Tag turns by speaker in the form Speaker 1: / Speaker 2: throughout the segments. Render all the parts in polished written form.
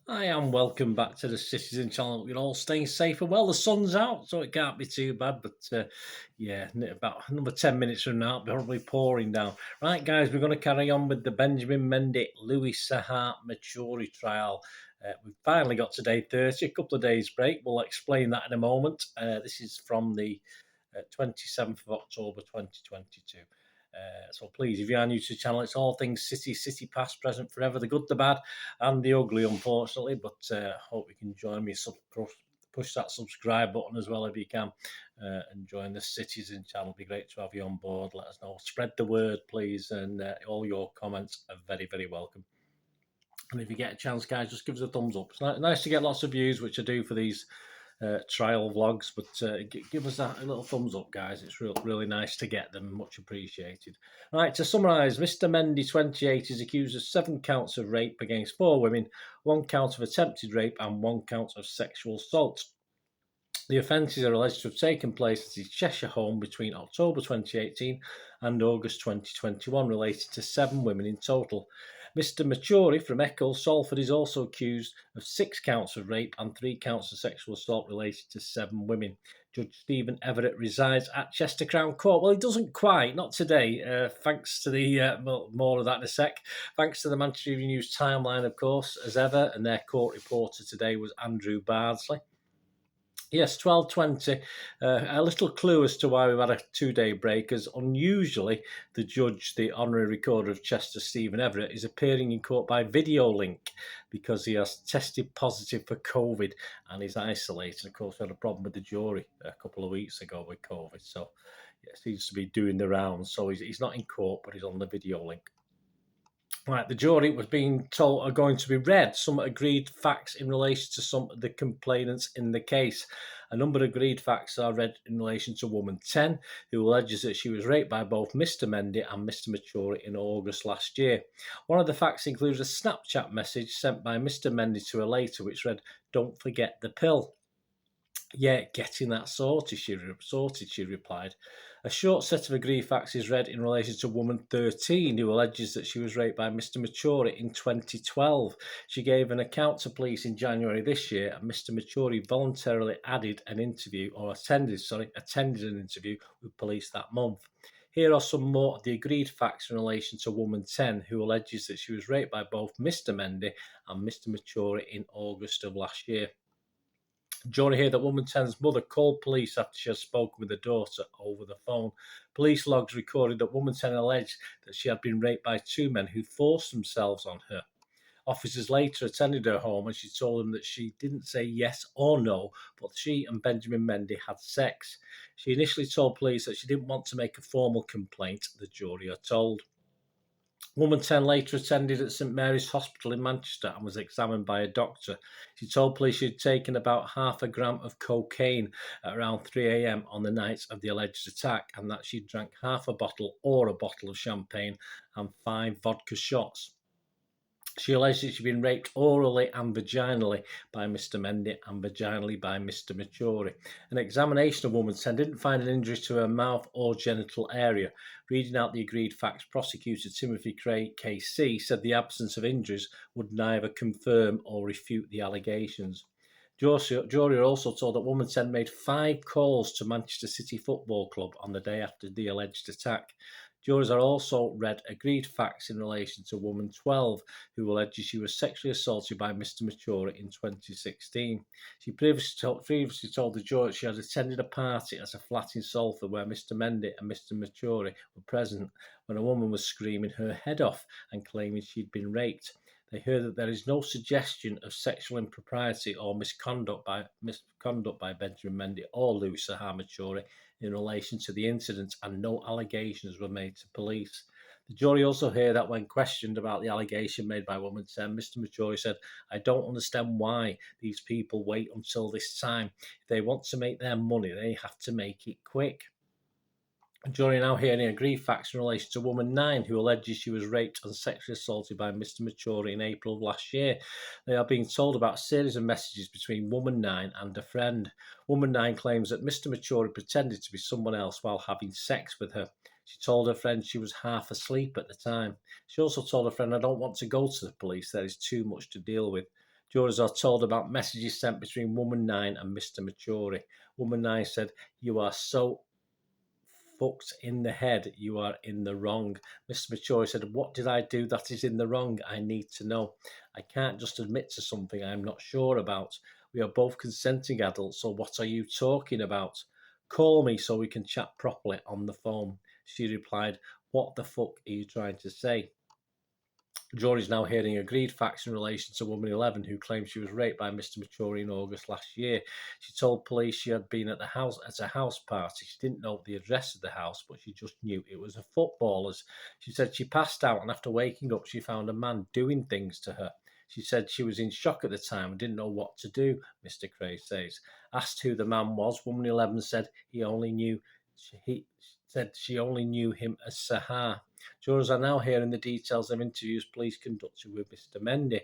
Speaker 1: Hi, and welcome back to the Citizen Channel. You're all staying safe and well. The sun's out, so it can't be too bad. But yeah, about another 10 minutes from now, it'll probably pouring down. Right, guys, we're going to carry on with the Benjamin Mendy Louis Saha Maturi trial. We've finally got to day 30, a couple of days break. We'll explain that in a moment. This is from the 27th of October 2022. So please, if you are new to the channel, it's all things City past, present, forever, the good, the bad, and the ugly, unfortunately. But hope you can join me. Push that subscribe button as well if you can, and join the Citizen channel. It'd be great to have you on board. Let us know. Spread the word, please, and all your comments are very, very welcome. And if you get a chance, guys, just give us a thumbs up. It's nice to get lots of views, which I do for these trial vlogs, but give us that a little thumbs up, guys. It's really nice to get them. Much appreciated. Right, to summarise, Mr. Mendy, 28, is accused of 7 counts of rape against 4 women, 1 count of attempted rape, and 1 count of sexual assault. The offences are alleged to have taken place at his Cheshire home between October 2018 and August 2021, related to 7 women in total. Mr. Matturie from Eccles, Salford, is also accused of 6 counts of rape and 3 counts of sexual assault related to 7 women. Judge Stephen Everett resides at Chester Crown Court. Well, he doesn't quite, not today, thanks to the, more of that in a sec, thanks to the Manchester Evening News timeline, of course, as ever, and their court reporter today was Andrew Bardsley. Yes, 12:20. A little clue as to why we've had a 2-day break, as unusually the judge, the honorary recorder of Chester, Stephen Everett, is appearing in court by video link because he has tested positive for COVID and is isolated. Of course, we had a problem with the jury a couple of weeks ago with COVID, so yeah, seems to be doing the rounds. So he's not in court, but he's on the video link. Right, the jury was being told are going to be read some agreed facts in relation to some of the complainants in the case. A number of agreed facts are read in relation to woman 10, who alleges that she was raped by both Mr. Mendy and Mr. Matturie in August last year. One of the facts includes a Snapchat message sent by Mr. Mendy to her later, which read, "Don't forget the pill." "Yeah, getting that sorted," she replied. A short set of agreed facts is read in relation to woman 13, who alleges that she was raped by Mr. Matturie in 2012. She gave an account to police in January this year, and Mr. Matturie voluntarily attended an interview with police that month. Here are some more of the agreed facts in relation to woman 10, who alleges that she was raped by both Mr. Mendy and Mr. Matturie in August of last year. Jury here that woman 10's mother called police after she had spoken with her daughter over the phone. Police logs recorded that woman 10 alleged that she had been raped by 2 men who forced themselves on her. Officers later attended her home and she told them that she didn't say yes or no, but she and Benjamin Mendy had sex. She initially told police that she didn't want to make a formal complaint, the jury are told. Woman 10 later attended at St Mary's Hospital in Manchester and was examined by a doctor. She told police she had taken about half a gram of cocaine at around 3 a.m. on the night of the alleged attack, and that she drank half a bottle or a bottle of champagne and 5 vodka shots. She alleged that she'd been raped orally and vaginally by Mr. Mendy and vaginally by Mr. Matturie. An examination of woman 10 didn't find an injury to her mouth or genital area. Reading out the agreed facts, prosecutor Timothy Craig, KC, said the absence of injuries would neither confirm or refute the allegations. Jury are also told that woman 10 made 5 calls to Manchester City Football Club on the day after the alleged attack. Jurors are also read agreed facts in relation to woman 12, who alleges she was sexually assaulted by Mr. Matturie in 2016. She previously told the jury she had attended a party at a flat in Salford where Mr. Mendy and Mr. Matturie were present when a woman was screaming her head off and claiming she'd been raped. They heard that there is no suggestion of sexual impropriety or misconduct by Benjamin Mendy or Louis Saha Matturie in relation to the incident, and no allegations were made to police. The jury also heard that when questioned about the allegation made by woman 10, Mr. Matturie said, "I don't understand why these people wait until this time. If they want to make their money, they have to make it quick." The jury now hearing agreed facts in relation to woman 9, who alleges she was raped and sexually assaulted by Mr. Matturie in April of last year. They are being told about a series of messages between woman 9 and a friend. Woman 9 claims that Mr. Matturie pretended to be someone else while having sex with her. She told her friend she was half asleep at the time. She also told her friend, "I don't want to go to the police. There is too much to deal with." Jurors are told about messages sent between Woman 9 and Mr. Maturi. Woman 9 said, "You are so fucked in the head, you are in the wrong." Mr. Maturi said, "What did I do that is in the wrong? I need to know. I can't just admit to something I'm not sure about. We are both consenting adults, so what are you talking about? Call me so we can chat properly on the phone." She replied, "What the fuck are you trying to say?" The jury is now hearing agreed facts in relation to woman 11 who claimed she was raped by Mr. Maturi in August last year. She told police she had been at a house party. She didn't know the address of the house, but she just knew it was a footballer's. She said she passed out, and after waking up, she found a man doing things to her. She said she was in shock at the time and didn't know what to do, Mr. Cray says. Asked who the man was, woman 11 said she only knew him as Sahar. Jurors are now hearing the details of interviews police conducted with Mr. Mendy.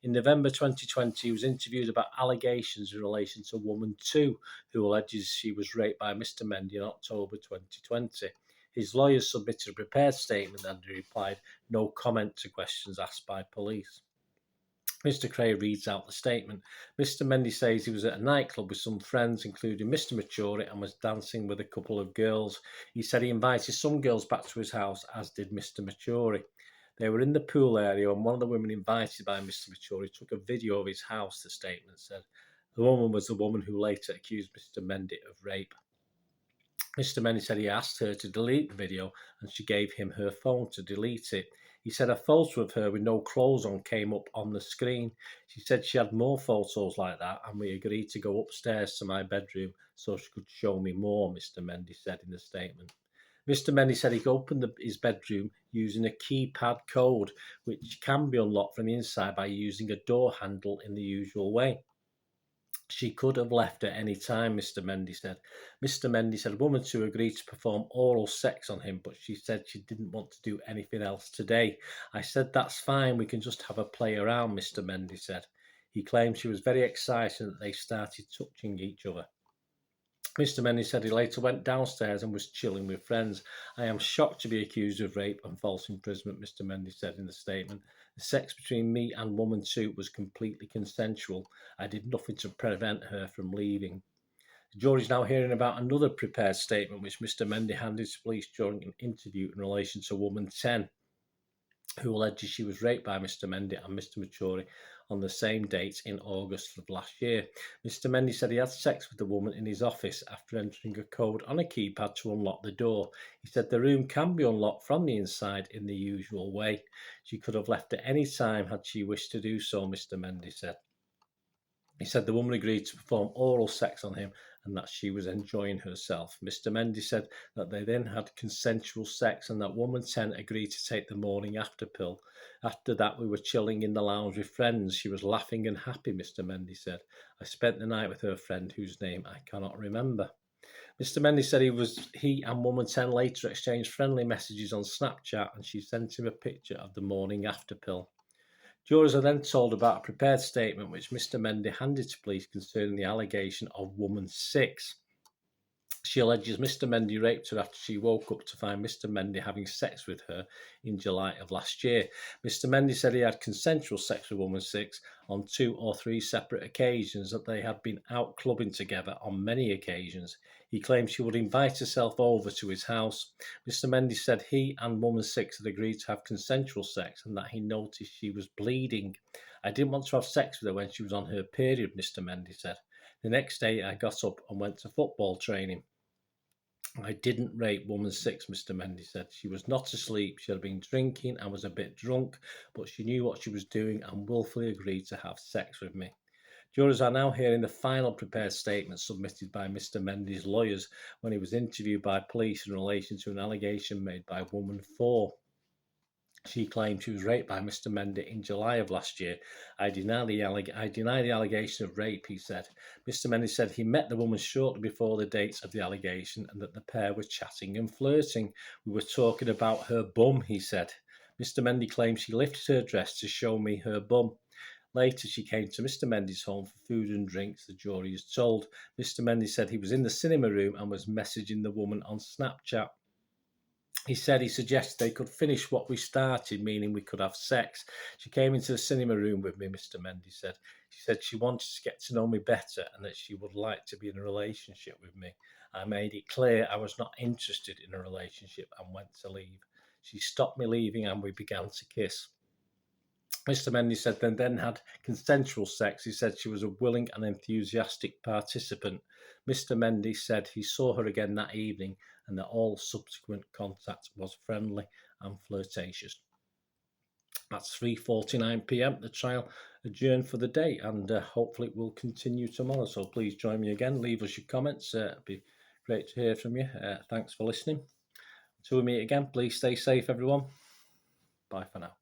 Speaker 1: In November 2020, he was interviewed about allegations in relation to woman 2, who alleges she was raped by Mr. Mendy in October 2020. His lawyers submitted a prepared statement and he replied, "No comment to questions asked by police." Mr. Cray reads out the statement. Mr. Mendy says he was at a nightclub with some friends, including Mr. Maturi, and was dancing with a couple of girls. He said he invited some girls back to his house, as did Mr. Maturi. They were in the pool area, and one of the women invited by Mr. Maturi took a video of his house, the statement said. The woman was the woman who later accused Mr. Mendy of rape. Mr. Mendy said he asked her to delete the video, and she gave him her phone to delete it. He said a photo of her with no clothes on came up on the screen. She said she had more photos like that, and we agreed to go upstairs to my bedroom so she could show me more, Mr. Mendy said in the statement. Mr. Mendy said he opened his bedroom using a keypad code, which can be unlocked from the inside by using a door handle in the usual way. She could have left at any time, Mr. Mendy said. Mr. Mendy said woman 2 agreed to perform oral sex on him, but she said she didn't want to do anything else today. I said, "That's fine, we can just have a play around," Mr. Mendy said. He claimed she was very excited that they started touching each other. Mr. Mendy said he later went downstairs and was chilling with friends. "I am shocked to be accused of rape and false imprisonment," Mr. Mendy said in the statement. "The sex between me and woman 2 was completely consensual. I did nothing to prevent her from leaving." The jury is now hearing about another prepared statement which Mr. Mendy handed to police during an interview in relation to woman 10, who alleges she was raped by Mr. Mendy and Mr. Maturi on the same date in August of last year. Mr. Mendy said he had sex with the woman in his office after entering a code on a keypad to unlock the door. He said the room can be unlocked from the inside in the usual way. She could have left at any time had she wished to do so, Mr. Mendy said. He said the woman agreed to perform oral sex on him and that she was enjoying herself. Mr. Mendy said that they then had consensual sex and that woman 10 agreed to take the morning after pill. After that, we were chilling in the lounge with friends. She was laughing and happy, Mr. Mendy said. I spent the night with her friend whose name I cannot remember. Mr. Mendy said he and woman 10 later exchanged friendly messages on Snapchat and she sent him a picture of the morning after pill. Jurors are then told about a prepared statement which Mr. Mendy handed to police concerning the allegation of woman 6. She alleges Mr. Mendy raped her after she woke up to find Mr. Mendy having sex with her in July of last year. Mr. Mendy said he had consensual sex with woman 6 on 2 or 3 separate occasions, that they had been out clubbing together on many occasions. He claimed she would invite herself over to his house. Mr. Mendy said he and woman 6 had agreed to have consensual sex and that he noticed she was bleeding. "I didn't want to have sex with her when she was on her period," Mr. Mendy said. "The next day I got up and went to football training. I didn't rape woman 6, Mr. Mendy said. She was not asleep. She had been drinking and was a bit drunk, but she knew what she was doing and willfully agreed to have sex with me." Jurors are now hearing the final prepared statement submitted by Mr. Mendy's lawyers when he was interviewed by police in relation to an allegation made by woman 4. She claimed she was raped by Mr. Mendy in July of last year. I deny the allegation of rape," he said. Mr. Mendy said he met the woman shortly before the dates of the allegation and that the pair were chatting and flirting. "We were talking about her bum," he said. Mr. Mendy claimed she lifted her dress to show me her bum. Later, she came to Mr. Mendy's home for food and drinks, the jury is told. Mr. Mendy said he was in the cinema room and was messaging the woman on Snapchat. He said he suggested they could finish what we started, meaning we could have sex. She came into the cinema room with me, Mr. Mendy said. She said she wanted to get to know me better and that she would like to be in a relationship with me. I made it clear I was not interested in a relationship and went to leave. She stopped me leaving and we began to kiss. Mr. Mendy said they then had consensual sex. He said she was a willing and enthusiastic participant. Mr. Mendy said he saw her again that evening and that all subsequent contact was friendly and flirtatious. That's 3:49 p.m. The trial adjourned for the day, and hopefully it will continue tomorrow. So please join me again. Leave us your comments. It'd be great to hear from you. Thanks for listening. Until we meet again, please stay safe, everyone. Bye for now.